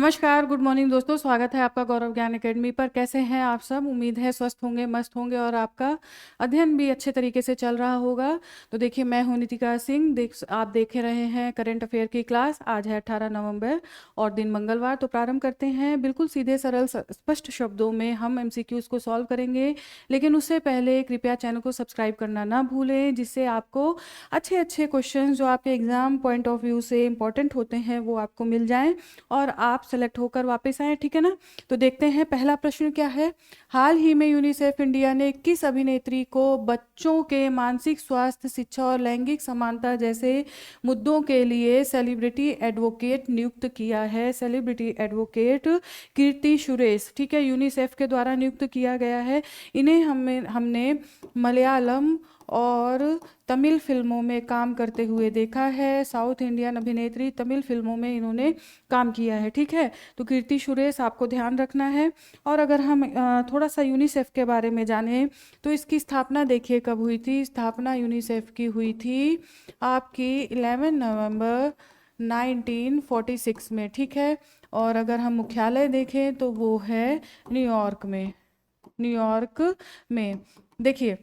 नमस्कार, good morning दोस्तों। स्वागत है आपका गौरव ज्ञान एकेडमी पर। कैसे हैं आप सब? उम्मीद है स्वस्थ होंगे, मस्त होंगे और आपका अध्ययन भी अच्छे तरीके से चल रहा होगा। तो देखिए, मैं हूं नितिका सिंह। आप देख रहे हैं करंट अफेयर की क्लास। आज है 18 नवंबर और दिन मंगलवार। तो प्रारंभ करते हैं। बिल्कुल सीधे सरल स्पष्ट शब्दों में हम एमसीक्यूज को सॉल्व करेंगे, लेकिन उससे पहले कृपया चैनल को सब्सक्राइब करना ना भूलें, जिससे आपको अच्छे अच्छे क्वेश्चन जो आपके एग्जाम पॉइंट ऑफ व्यू से इंपॉर्टेंट होते हैं वो आपको मिल जाएं और आप सेलेक्ट होकर वापस आए। ठीक है ना? तो देखते हैं पहला प्रश्न क्या है। हाल ही में यूनिसेफ इंडिया ने किस अभिनेत्री को बच्चों के मानसिक स्वास्थ्य, शिक्षा और लैंगिक समानता जैसे मुद्दों के लिए सेलिब्रिटी एडवोकेट नियुक्त किया है? सेलिब्रिटी एडवोकेट कीर्ति सुरेश, ठीक है, यूनिसेफ के द्वारा नियुक्त किया गया है। इन्हें हमने मलयालम और तमिल फिल्मों में काम करते हुए देखा है। साउथ इंडियन अभिनेत्री, तमिल फिल्मों में इन्होंने काम किया है। ठीक है, तो कीर्ति सुरेश आपको ध्यान रखना है। और अगर हम थोड़ा सा यूनिसेफ के बारे में जानें तो इसकी स्थापना देखिए कब हुई थी। स्थापना यूनिसेफ की हुई थी आपकी 11 नवंबर 1946 में। ठीक है, और अगर हम मुख्यालय देखें तो वो है न्यूयॉर्क में। न्यूयॉर्क में देखिए,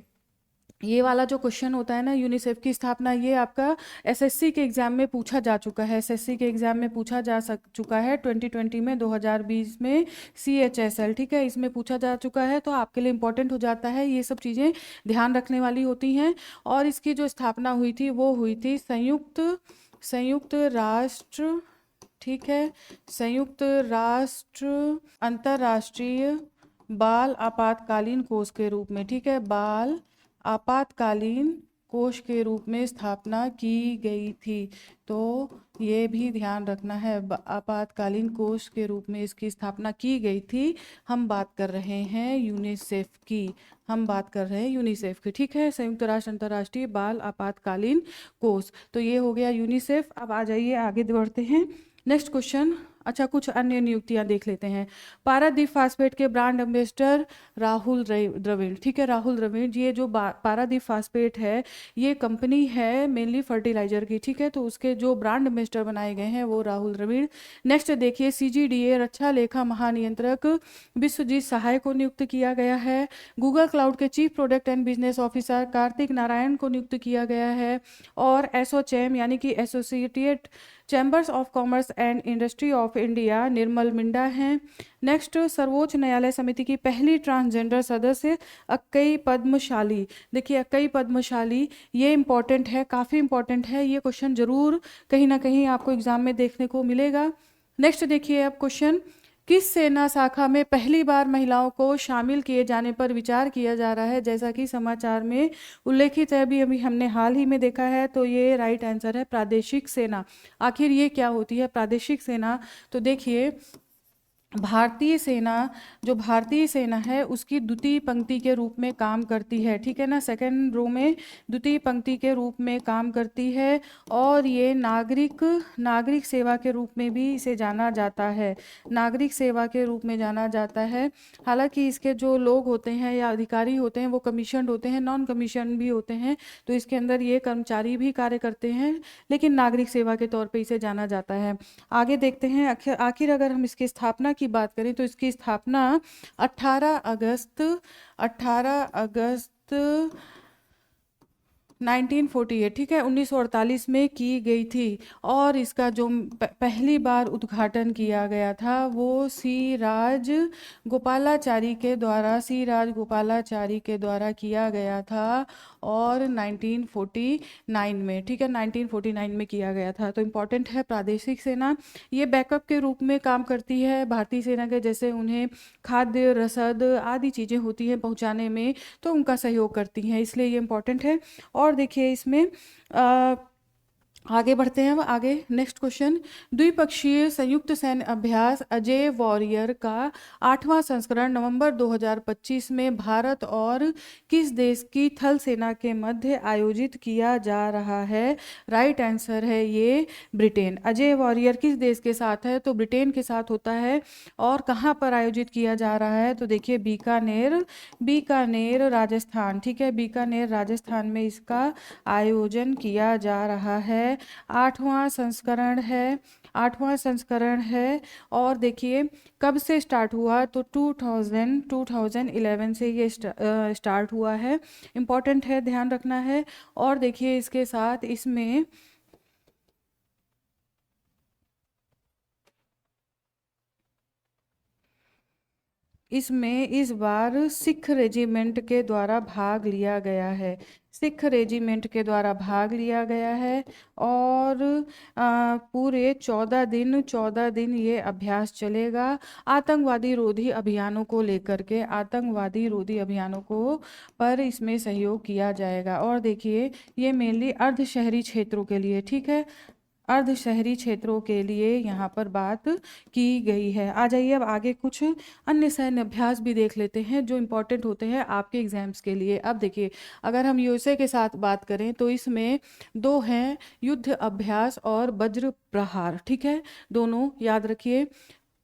ये वाला जो क्वेश्चन होता है ना, यूनिसेफ की स्थापना, ये आपका एसएससी के एग्जाम में पूछा जा चुका है। एसएससी के एग्जाम में पूछा जा चुका है 2020 में, 2020 में CHSL। ठीक है, इसमें पूछा जा चुका है, तो आपके लिए इंपॉर्टेंट हो जाता है। ये सब चीज़ें ध्यान रखने वाली होती हैं। और इसकी जो स्थापना हुई थी वो हुई थी संयुक्त राष्ट्र, ठीक है, संयुक्त राष्ट्र अंतर्राष्ट्रीय बाल आपातकालीन कोष के रूप में। ठीक है, बाल आपातकालीन कोष के रूप में स्थापना की गई थी। तो ये भी ध्यान रखना है, आपातकालीन कोष के रूप में इसकी स्थापना की गई थी। हम बात कर रहे हैं यूनिसेफ की। ठीक है, संयुक्त राष्ट्र अंतर्राष्ट्रीय बाल आपातकालीन कोष। तो ये हो गया यूनिसेफ। अब आ जाइए, आगे बढ़ते हैं। Next question. अच्छा, कुछ अन्य नियुक्तियां देख लेते हैं। पारादीप फास्फेट के ब्रांड एम्बेसडर राहुल द्रविड़। ठीक है, राहुल द्रविड़। ये जो पारादीप फास्फेट है, ये कंपनी है मेनली फर्टिलाइजर की। ठीक है, तो उसके जो ब्रांड एम्बेसडर बनाए गए हैं वो राहुल द्रविड़। नेक्स्ट देखिए, CGDA रक्षा लेखा महानियंत्रक विश्वजीत सहाय को नियुक्त किया गया है। गूगल क्लाउड के chief product and business officer Kartik Narayan को नियुक्त किया गया है। और एसोचैम यानी कि Associated Chambers of Commerce and Industry of India Nirmal Minda हैं। नेक्स्ट, सर्वोच्च न्यायालय समिति की पहली ट्रांसजेंडर सदस्य अक्कई पद्मशाली। देखिए, अक्कई पद्मशाली, ये इंपॉर्टेंट है, काफ़ी इंपॉर्टेंट है। ये क्वेश्चन जरूर कहीं ना कहीं आपको एग्जाम में देखने को मिलेगा। नेक्स्ट देखिए अब क्वेश्चन, किस सेना शाखा में पहली बार महिलाओं को शामिल किए जाने पर विचार किया जा रहा है? जैसा कि समाचार में उल्लेखित है, अभी हमने हाल ही में देखा है। तो ये राइट आंसर है, प्रादेशिक सेना। आखिर ये क्या होती है प्रादेशिक सेना? तो देखिए, भारतीय सेना है उसकी द्वितीय पंक्ति के रूप में काम करती है। ठीक है ना, सेकंड रो में द्वितीय पंक्ति के रूप में काम करती है। और ये नागरिक सेवा के रूप में भी इसे जाना जाता है। नागरिक सेवा के रूप में जाना जाता है। हालांकि इसके जो लोग होते हैं या अधिकारी होते हैं वो कमीशन्ड होते हैं, नॉन कमीशन भी होते हैं। तो इसके अंदर ये कर्मचारी भी कार्य करते हैं, लेकिन नागरिक सेवा के तौर पर इसे जाना जाता है। आगे देखते हैं। आखिर अगर हम इसकी स्थापना की बात करें तो इसकी स्थापना 18 अगस्त 1948, ठीक है, 1948 में की गई थी। और इसका जो पहली बार उद्घाटन किया गया था वो सी राज गोपालाचारी के द्वारा किया गया था। और 1949 में, ठीक है, 1949 में किया गया था। तो इम्पॉर्टेंट है प्रादेशिक सेना। ये बैकअप के रूप में काम करती है भारतीय सेना के, जैसे उन्हें खाद्य, रसद आदि चीज़ें होती हैं पहुंचाने में, तो उनका सहयोग करती हैं, इसलिए ये इम्पॉर्टेंट है। और देखिए इसमें आगे बढ़ते हैं। आगे नेक्स्ट क्वेश्चन, द्विपक्षीय संयुक्त सैन्य अभ्यास अजय वॉरियर का 8वां संस्करण नवंबर 2025 में भारत और किस देश की थल सेना के मध्य आयोजित किया जा रहा है? राइट आंसर है ये ब्रिटेन। अजय वॉरियर किस देश के साथ है? तो ब्रिटेन के साथ होता है। और कहाँ पर आयोजित किया जा रहा है? तो देखिए, बीकानेर राजस्थान। ठीक है, बीकानेर राजस्थान में इसका आयोजन किया जा रहा है। आठवां संस्करण है। और देखिए कब से स्टार्ट हुआ, तो 2011 से ये स्टार्ट हुआ है। इम्पॉर्टेंट है, ध्यान रखना है। और देखिए इसके साथ इसमें इस बार सिख रेजिमेंट के द्वारा भाग लिया गया है। सिख रेजिमेंट के द्वारा भाग लिया गया है। और पूरे 14 दिन ये अभ्यास चलेगा। आतंकवादी रोधी अभियानों को लेकर के, आतंकवादी रोधी अभियानों को पर इसमें सहयोग किया जाएगा। और देखिए ये मेनली अर्ध शहरी क्षेत्रों के लिए, ठीक है, अर्ध शहरी क्षेत्रों के लिए यहाँ पर बात की गई है। आ जाइए अब आगे कुछ अन्य सैन्य अभ्यास भी देख लेते हैं जो इम्पोर्टेंट होते हैं आपके एग्जाम्स के लिए। अब देखिए अगर हम यूएसए के साथ बात करें तो इसमें दो हैं, युद्ध अभ्यास और वज्र प्रहार, ठीक है, दोनों याद रखिए।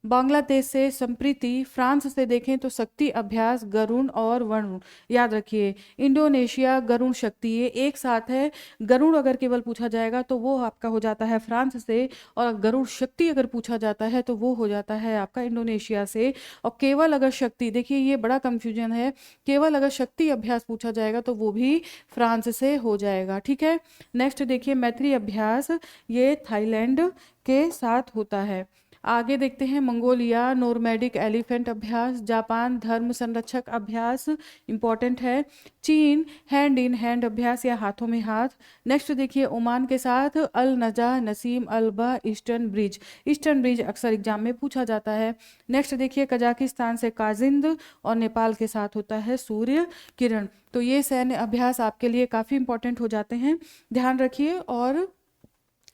बांग्लादेश से संप्रीति, फ्रांस से देखें तो शक्ति अभ्यास गरुण और वरुण, याद रखिए। इंडोनेशिया गरुण शक्ति, ये एक साथ है। गरुण अगर केवल पूछा जाएगा तो वो आपका हो जाता है फ्रांस से, और गरुड़ शक्ति अगर पूछा जाता है तो वो हो जाता है आपका इंडोनेशिया से। और केवल अगर शक्ति, देखिए ये बड़ा कंफ्यूजन है, केवल अगर शक्ति अभ्यास पूछा जाएगा तो वो भी फ्रांस से हो जाएगा, ठीक है। नेक्स्ट देखिए मैत्री अभ्यास, ये थाईलैंड के साथ होता है। आगे देखते हैं मंगोलिया नोर्मैडिक एलिफेंट अभ्यास, जापान धर्म संरक्षक अभ्यास, इंपॉर्टेंट है। चीन हैंड इन हैंड अभ्यास या हाथों में हाथ। नेक्स्ट देखिए ओमान के साथ अल नजा Naseem alba eastern bridge, eastern bridge अक्सर एग्जाम में पूछा जाता है। नेक्स्ट देखिए कजाकिस्तान से काजिंद, और नेपाल के साथ होता है सूर्य किरण। तो ये सैन्य अभ्यास आपके लिए काफ़ी इंपॉर्टेंट हो जाते हैं, ध्यान रखिए। और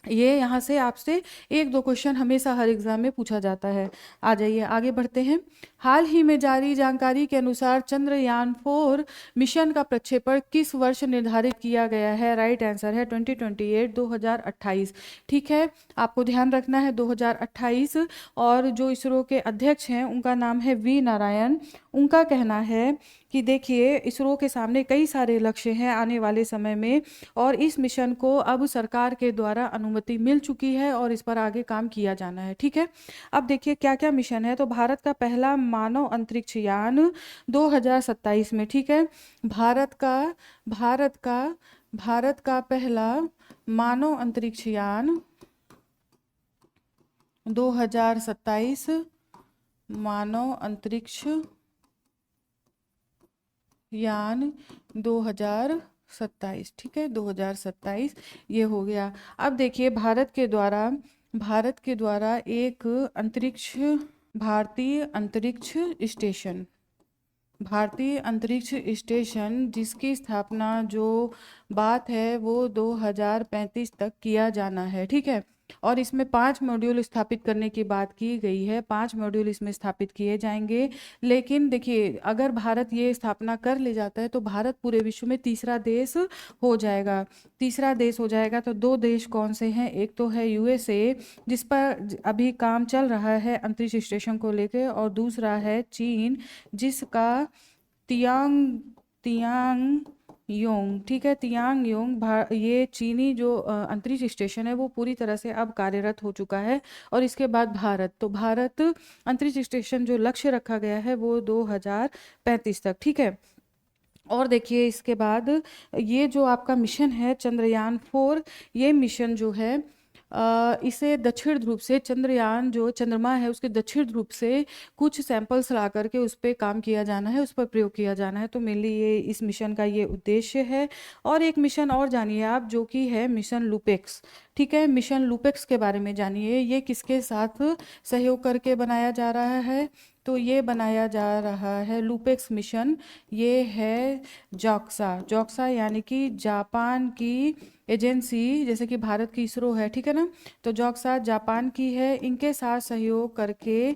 ये यहाँ से आपसे एक दो क्वेश्चन हमेशा हर एग्जाम में पूछा जाता है। आ जाइए आगे बढ़ते हैं। हाल ही में जारी जानकारी के अनुसार चंद्रयान-4 मिशन का प्रक्षेपण किस वर्ष निर्धारित किया गया है? राइट आंसर है 2028 ठीक है, आपको ध्यान रखना है 2028। और जो इसरो के अध्यक्ष हैं उनका नाम है वी नारायण। उनका कहना है कि देखिए इसरो के सामने कई सारे लक्ष्य हैं आने वाले समय में, और इस मिशन को अब सरकार के द्वारा अनुमति मिल चुकी है और इस पर आगे काम किया जाना है, ठीक है। अब देखिए क्या क्या मिशन है, तो भारत का पहला मानव अंतरिक्ष यान 2027 में, ठीक है। भारत का पहला मानव अंतरिक्ष यान 2027, मानव अंतरिक्ष यान 2027, ठीक है, 2027 ये हो गया। अब देखिए भारत के द्वारा एक अंतरिक्ष, भारतीय अंतरिक्ष स्टेशन जिसकी स्थापना जो बात है वो 2035 तक किया जाना है, ठीक है। और इसमें 5 मॉड्यूल स्थापित करने की बात की गई है, 5 मॉड्यूल इसमें स्थापित किए जाएंगे। लेकिन देखिए अगर भारत ये स्थापना कर ले जाता है तो भारत पूरे विश्व में तीसरा देश हो जाएगा। तो 2 देश कौन से हैं, एक तो है यूएसए जिस पर अभी काम चल रहा है अंतरिक्ष स्टेशन को लेकर, और दूसरा है चीन जिसका तियांग योंग, ठीक है, तियांग योंग। ये चीनी जो अंतरिक्ष स्टेशन है वो पूरी तरह से अब कार्यरत हो चुका है। और इसके बाद भारत अंतरिक्ष स्टेशन जो लक्ष्य रखा गया है वो 2035 तक, ठीक है। और देखिए इसके बाद ये जो आपका मिशन है चंद्रयान-4, ये मिशन जो है इसे दक्षिण ध्रुव से, चंद्रयान जो चंद्रमा है उसके दक्षिण ध्रुव से कुछ सैंपल्स ला करके उस पर काम किया जाना है, उस पर प्रयोग किया जाना है। तो मेनली ये इस मिशन का ये उद्देश्य है। और एक मिशन और जानिए आप जो कि है मिशन लुपेक्स, ठीक है। मिशन लुपेक्स के बारे में जानिए, ये किसके साथ सहयोग करके बनाया जा रहा है, तो ये बनाया जा रहा है लुपेक्स मिशन, ये है जॉक्सा यानी कि जापान की एजेंसी, जैसे कि भारत की इसरो है, ठीक है ना। तो जॉक्सा जापान की है, इनके साथ सहयोग करके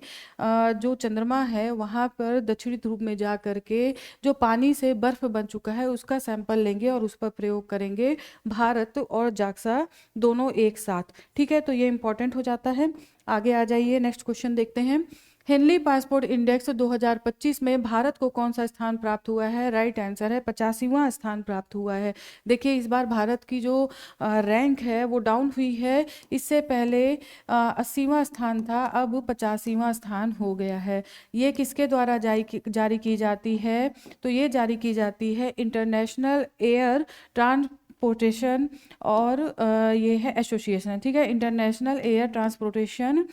जो चंद्रमा है वहाँ पर दक्षिणी ध्रुव में जा करके जो पानी से बर्फ बन चुका है उसका सैंपल लेंगे और उस पर प्रयोग करेंगे, भारत और जॉक्सा दोनों एक साथ, ठीक है। तो ये इंपॉर्टेंट हो जाता है। आगे आ जाइए, नेक्स्ट क्वेश्चन देखते हैं। हेनली पासपोर्ट इंडेक्स 2025 में भारत को कौन सा स्थान प्राप्त हुआ है? राइट आंसर है 85वां स्थान प्राप्त हुआ है। देखिए इस बार भारत की जो रैंक है वो डाउन हुई है। इससे पहले 80वां स्थान था, अब 85वां स्थान हो गया है। ये किसके द्वारा जारी की जाती है? तो ये जारी की जाती है इंटरनेशनल एयर ट्रांसपोर्टेशन और ये है एसोसिएशन, ठीक है, इंटरनेशनल एयर ट्रांसपोर्टेशन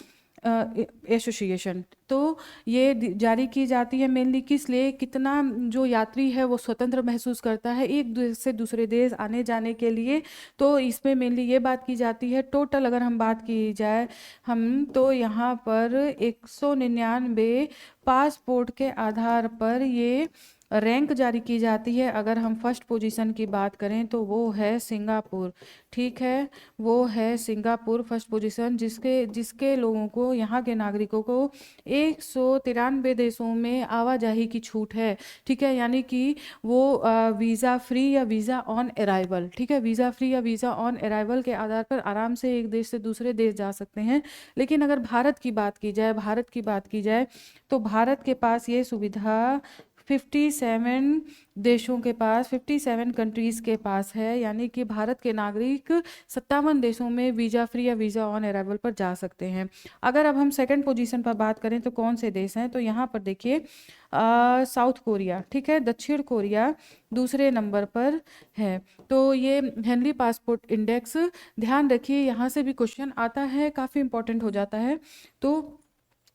एसोसिएशन। तो ये जारी की जाती है मेनली किस लिए? कितना जो यात्री है वो स्वतंत्र महसूस करता है एक देश से दूसरे देश आने जाने के लिए। तो इसमें मेनली ये बात की जाती है। टोटल अगर हम बात की जाए हम तो यहाँ पर 199 पासपोर्ट के आधार पर ये रैंक जारी की जाती है। अगर हम फर्स्ट पोजीशन की बात करें तो वो है सिंगापुर, ठीक है, वो है सिंगापुर फर्स्ट पोजीशन, जिसके लोगों को, यहाँ के नागरिकों को 193 देशों में आवाजाही की छूट है, ठीक है, यानी कि वो वीज़ा फ्री या वीज़ा ऑन अराइवल, ठीक है, वीज़ा फ्री या वीज़ा ऑन अराइवल के आधार पर आराम से एक देश से दूसरे देश जा सकते हैं। लेकिन अगर भारत की बात की जाए तो भारत के पास ये सुविधा 57 देशों के पास, 57 कंट्रीज़ के पास है, यानी कि भारत के नागरिक 57 देशों में वीज़ा फ्री या वीज़ा ऑन अराइवल पर जा सकते हैं। अगर अब हम सेकंड पोजीशन पर बात करें तो कौन से देश हैं? तो यहाँ पर देखिए साउथ कोरिया, ठीक है, दक्षिण कोरिया दूसरे नंबर पर है। तो ये हेनली पासपोर्ट इंडेक्स, ध्यान रखिए यहाँ से भी क्वेश्चन आता है, काफ़ी इंपॉर्टेंट हो जाता है, तो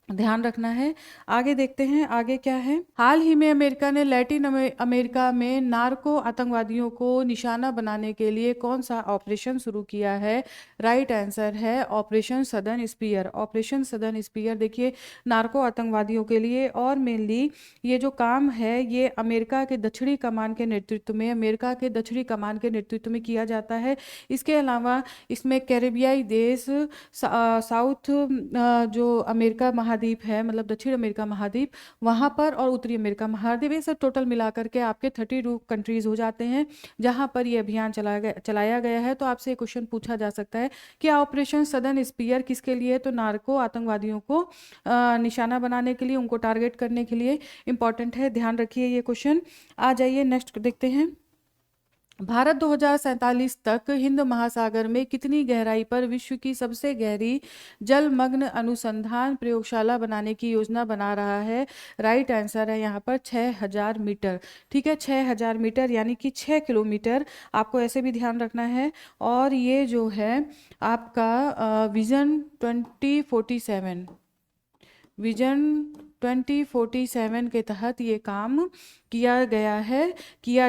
ध्यान रखना है। आगे देखते हैं आगे क्या है। हाल ही में अमेरिका ने लैटिन अमेरिका में नार्को आतंकवादियों को निशाना बनाने के लिए कौन सा ऑपरेशन शुरू किया है? राइट आंसर है operation southern spear. Operation southern spear देखिए नार्को आतंकवादियों के लिए, और मेनली ये जो काम है ये अमेरिका के दक्षिणी कमान के नेतृत्व में किया जाता है। इसके अलावा इसमें कैरेबियाई देश, साउथ जो अमेरिका महाद्वीप है, मतलब दक्षिण अमेरिका महाद्वीप, वहाँ पर, और उत्तरी अमेरिका महाद्वीप, ये सब टोटल मिलाकर के आपके 32 कंट्रीज हो जाते हैं जहाँ पर ये अभियान चलाया गया है। तो आपसे क्वेश्चन पूछा जा सकता है कि ऑपरेशन सदर्न स्पीयर किसके लिए? तो नार्को आतंकवादियों को निशाना बनाने के लिए, उनको टारगेट करने के लिए इंपॉर्टेंट है, ध्यान रखिए ये क्वेश्चन। आ जाइए नेक्स्ट देखते हैं। भारत 2047 तक हिंद महासागर में कितनी गहराई पर विश्व की सबसे गहरी जलमग्न अनुसंधान प्रयोगशाला बनाने की योजना बना रहा है? राइट आंसर है यहाँ पर 6000 मीटर, ठीक है, 6000 मीटर यानी कि 6 किलोमीटर, आपको ऐसे भी ध्यान रखना है। और ये जो है आपका विजन 2047 के तहत ये काम किया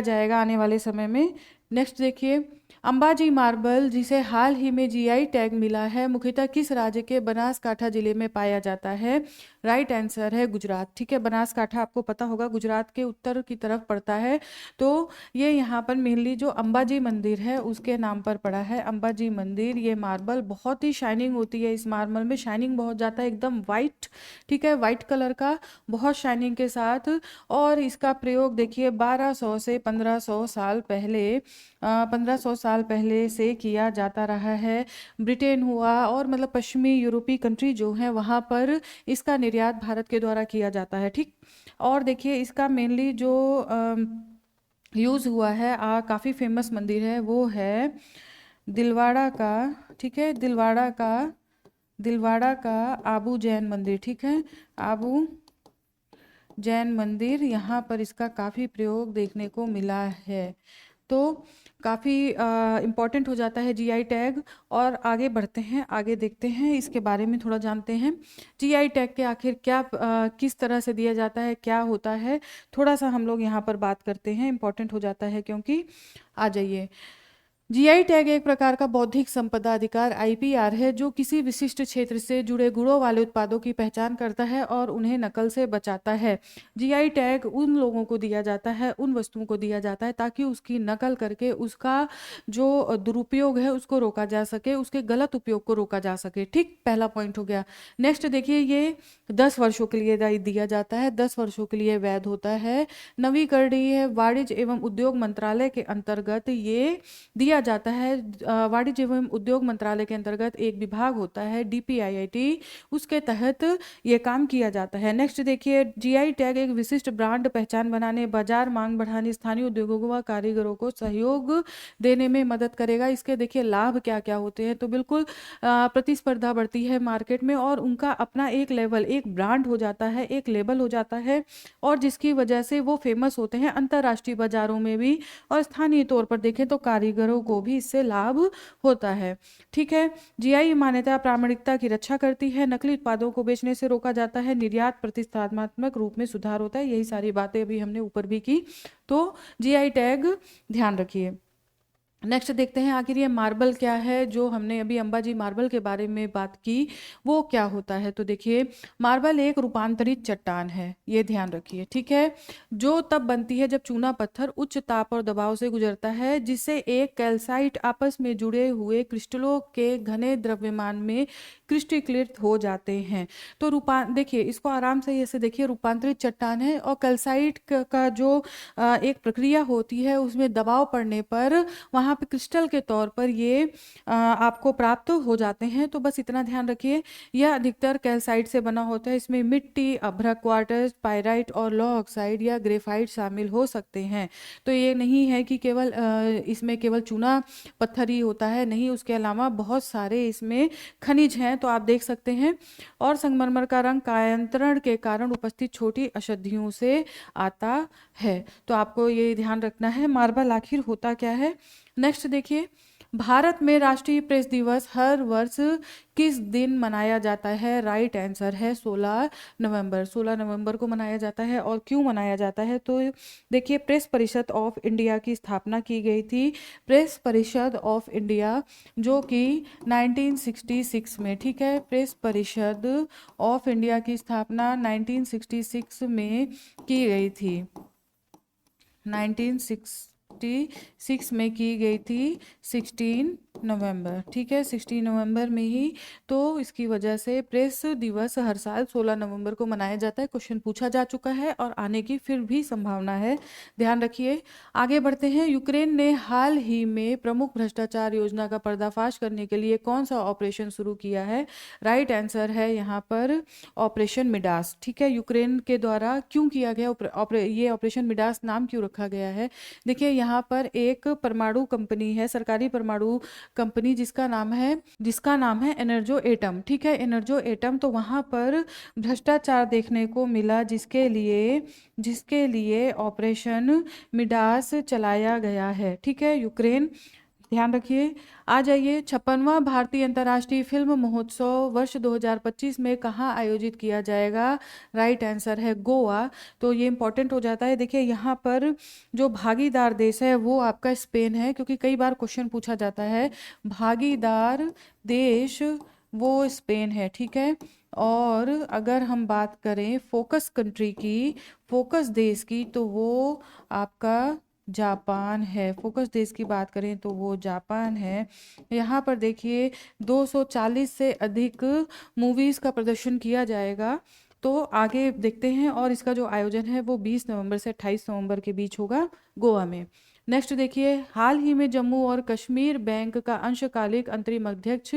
जाएगा आने वाले समय में। नेक्स्ट देखिए, अंबाजी मार्बल जिसे हाल ही में जीआई टैग मिला है मुख्यतः किस राज्य के बनासकाठा जिले में पाया जाता है? राइट आंसर है गुजरात, ठीक है, बनासकाठा आपको पता होगा गुजरात के उत्तर की तरफ पड़ता है। तो ये यहाँ पर मेनली जो अंबाजी मंदिर है उसके नाम पर पड़ा है, अंबाजी मंदिर। ये मार्बल बहुत ही शाइनिंग होती है, इस मार्बल में शाइनिंग बहुत जाता है, एकदम वाइट, ठीक है, वाइट कलर का, बहुत शाइनिंग के साथ। और इसका प्रयोग देखिए 1200 से 1500 साल पहले से किया जाता रहा है। ब्रिटेन हुआ और मतलब पश्चिमी यूरोपीय कंट्री जो है वहाँ पर इसका निर्यात भारत के द्वारा किया जाता है, ठीक। और देखिए इसका मेनली जो यूज़ हुआ है, काफ़ी फेमस मंदिर है, वो है दिलवाड़ा का, ठीक है, दिलवाड़ा का आबू जैन मंदिर, ठीक है, आबू जैन मंदिर, यहाँ पर इसका काफ़ी प्रयोग देखने को मिला है। तो काफ़ी इम्पॉर्टेंट हो जाता है जीआई टैग। और आगे बढ़ते हैं, आगे देखते हैं, इसके बारे में थोड़ा जानते हैं। जीआई टैग के आखिर क्या किस तरह से दिया जाता है, क्या होता है, थोड़ा सा हम लोग यहाँ पर बात करते हैं, इम्पॉर्टेंट हो जाता है क्योंकि। आ जाइए, जीआई टैग एक प्रकार का बौद्धिक संपदा अधिकार आईपीआर है जो किसी विशिष्ट क्षेत्र से जुड़े गुणों वाले उत्पादों की पहचान करता है और उन्हें नकल से बचाता है। जीआई टैग उन लोगों को दिया जाता है, उन वस्तुओं को दिया जाता है ताकि उसकी नकल करके उसका जो दुरुपयोग है उसको रोका जा सके, उसके गलत उपयोग को रोका जा सके, ठीक, पहला पॉइंट हो गया। नेक्स्ट देखिए, ये 10 वर्षों के लिए दिया जाता है, 10 वर्षों के लिए वैध होता है। नवीकरणीय वाणिज्य एवं उद्योग मंत्रालय के अंतर्गत ये दिया किया जाता है। वाणिज्य एवं उद्योग मंत्रालय के अंतर्गत एक विभाग होता है DPIIT, उसके तहत ये काम किया जाता है। नेक्स्ट देखिए, GI टैग एक विशिष्ट ब्रांड पहचान बनाने, बाजार मांग बढ़ाने, स्थानीय उद्योगों व कारीगरों को सहयोग देने में मदद करेगा। इसके देखिए लाभ क्या क्या होते हैं, तो बिल्कुल प्रतिस्पर्धा बढ़ती है मार्केट में और उनका अपना एक लेवल, एक ब्रांड हो जाता है, एक लेबल हो जाता है, और जिसकी वजह से वो फेमस होते हैं अंतर्राष्ट्रीय बाजारों में भी, और स्थानीय तौर पर देखें तो कारीगरों को भी इससे लाभ होता है। ठीक है, GI मान्यता प्रामाणिकता की रक्षा करती है, नकली उत्पादों को बेचने से रोका जाता है, निर्यात प्रतिस्पर्धात्मक रूप में सुधार होता है। यही सारी बातें अभी हमने ऊपर भी की, तो GI टैग ध्यान रखिए। नेक्स्ट देखते हैं आखिर ये मार्बल क्या है, जो हमने अभी अंबाजी मार्बल के बारे में बात की, वो क्या होता है। तो देखिए, मार्बल एक रूपांतरित चट्टान है, ये ध्यान रखिए। ठीक है, जो तब बनती है जब चूना पत्थर उच्च ताप और दबाव से गुजरता है, जिससे एक कैल्साइट आपस में जुड़े हुए क्रिस्टलों के घने द्रव्यमान में क्रिस्टलीकृत हो जाते हैं। तो देखिए इसको आराम से ऐसे देखिए, रूपांतरित चट्टान है और कैल्साइट का जो एक प्रक्रिया होती है, उसमें दबाव पड़ने पर वहाँ पे क्रिस्टल के तौर पर ये आपको प्राप्त हो जाते हैं। तो बस इतना ध्यान रखिए, यह अधिकतर कैल्साइट से बना होता है। इसमें मिट्टी, अभ्रक, क्वार्ट्ज, पाइराइट और लौह ऑक्साइड या ग्रेफाइट शामिल हो सकते हैं। तो ये नहीं है कि केवल इसमें केवल चूना पत्थर ही होता है, नहीं, उसके अलावा बहुत सारे इसमें खनिज हैं, तो आप देख सकते हैं। और संगमरमर का रंग कायांतरण के कारण उपस्थित छोटी अशुद्धियों से आता है। तो आपको ये ध्यान रखना है, मार्बल आखिर होता क्या है। नेक्स्ट देखिए, भारत में राष्ट्रीय प्रेस दिवस हर वर्ष किस दिन मनाया जाता है। राइट आंसर है 16 नवंबर। 16 नवंबर को मनाया जाता है। और क्यों मनाया जाता है, तो देखिए, प्रेस परिषद ऑफ इंडिया की स्थापना की गई थी। प्रेस परिषद ऑफ इंडिया जो कि 1966 में, ठीक है, प्रेस परिषद ऑफ इंडिया की स्थापना 1966 में की गई थी। 1966 में की गई थी, 16 नवंबर। ठीक है, 16 नवंबर में ही, तो इसकी वजह से प्रेस दिवस हर साल 16 नवंबर को मनाया जाता है। क्वेश्चन पूछा जा चुका है और आने की फिर भी संभावना है, ध्यान रखिए। आगे बढ़ते हैं। यूक्रेन ने हाल ही में प्रमुख भ्रष्टाचार योजना का पर्दाफाश करने के लिए कौन सा ऑपरेशन शुरू किया है। राइट आंसर है यहाँ पर ऑपरेशन मिडास। ठीक है, यूक्रेन के द्वारा क्यों किया गया ये ऑपरेशन मिडास, नाम क्यों रखा गया है। देखिए, यहाँ पर एक परमाणु कंपनी है, सरकारी परमाणु कंपनी, जिसका नाम है एनर्जो एटम। ठीक है, एनर्जो एटम, तो वहां पर भ्रष्टाचार देखने को मिला, जिसके लिए ऑपरेशन मिडास चलाया गया है। ठीक है, यूक्रेन, ध्यान रखिए। आ जाइए, 56वां भारतीय अंतर्राष्ट्रीय फिल्म महोत्सव वर्ष 2025 में कहाँ आयोजित किया जाएगा। राइट आंसर है गोवा। तो ये इंपॉर्टेंट हो जाता है। देखिए, यहाँ पर जो भागीदार देश है वो आपका स्पेन है, क्योंकि कई बार क्वेश्चन पूछा जाता है। भागीदार देश वो स्पेन है। ठीक है, और अगर हम बात करें फोकस कंट्री की, फोकस देश की, तो वो आपका जापान है। फोकस देश की बात करें तो वो जापान है। यहाँ पर देखिए, 240 से अधिक मूवीज़ का प्रदर्शन किया जाएगा। तो आगे देखते हैं, और इसका जो आयोजन है वो 20 नवंबर से 28 नवंबर के बीच होगा गोवा में। नेक्स्ट देखिए, हाल ही में जम्मू और कश्मीर बैंक का अंशकालिक अंतरिम अध्यक्ष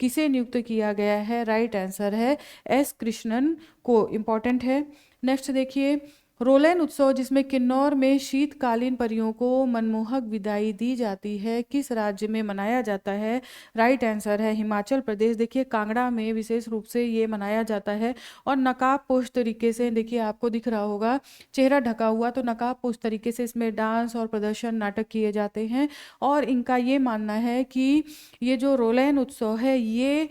किसे नियुक्त किया गया है। राइट आंसर है S कृष्णन को, इम्पॉर्टेंट है। नेक्स्ट देखिए, रोलैन उत्सव जिसमें किन्नौर में शीतकालीन परियों को मनमोहक विदाई दी जाती है, किस राज्य में मनाया जाता है। राइट आंसर है हिमाचल प्रदेश। देखिए, कांगड़ा में विशेष रूप से ये मनाया जाता है। और नकाबपोश तरीके से, देखिए आपको दिख रहा होगा चेहरा ढका हुआ, तो नकाबपोश तरीके से इसमें डांस और प्रदर्शन, नाटक किए जाते हैं। और इनका ये मानना है कि ये जो रोलैन उत्सव है, ये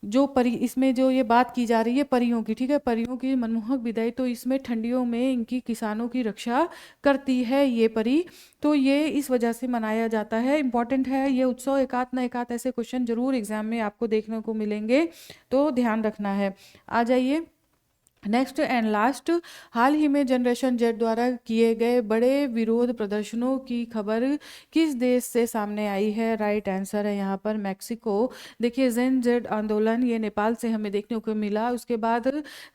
जो इसमें जो ये बात की जा रही है परियों की, ठीक है, परियों की मनमोहक विदाई, तो इसमें ठंडियों में इनकी किसानों की रक्षा करती है ये परी। तो ये इस वजह से मनाया जाता है, इंपॉर्टेंट है ये उत्सव। एकात न एकात ऐसे क्वेश्चन जरूर एग्जाम में आपको देखने को मिलेंगे, तो ध्यान रखना है। आ जाइए, नेक्स्ट एंड लास्ट, हाल ही में जनरेशन जेड द्वारा किए गए बड़े विरोध प्रदर्शनों की खबर किस देश से सामने आई है? राइट आंसर है यहाँ पर मैक्सिको। देखिए जेन जेड आंदोलन ये नेपाल से हमें देखने को मिला, उसके बाद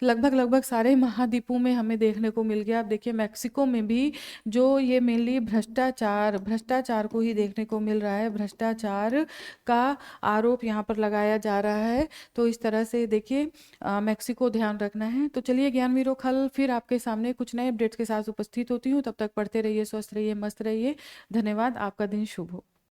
लगभग लगभग सारे महाद्वीपों में हमें देखने को मिल गया। अब देखिए मैक्सिको में भी जो ये मेनली भ्रष्टाचार भ्रष्टाचार को ही देखने को मिल रहा है, भ्रष्टाचार का आरोप यहाँ पर लगाया जा रहा है। तो इस तरह से देखिए मेक्सिको ध्यान रखना है। तो चलिए ज्ञानवीरों, कल फिर आपके सामने कुछ नए अपडेट्स के साथ उपस्थित होती हूँ। तब तक पढ़ते रहिए, स्वस्थ रहिए, मस्त रहिए। धन्यवाद। आपका दिन शुभ हो।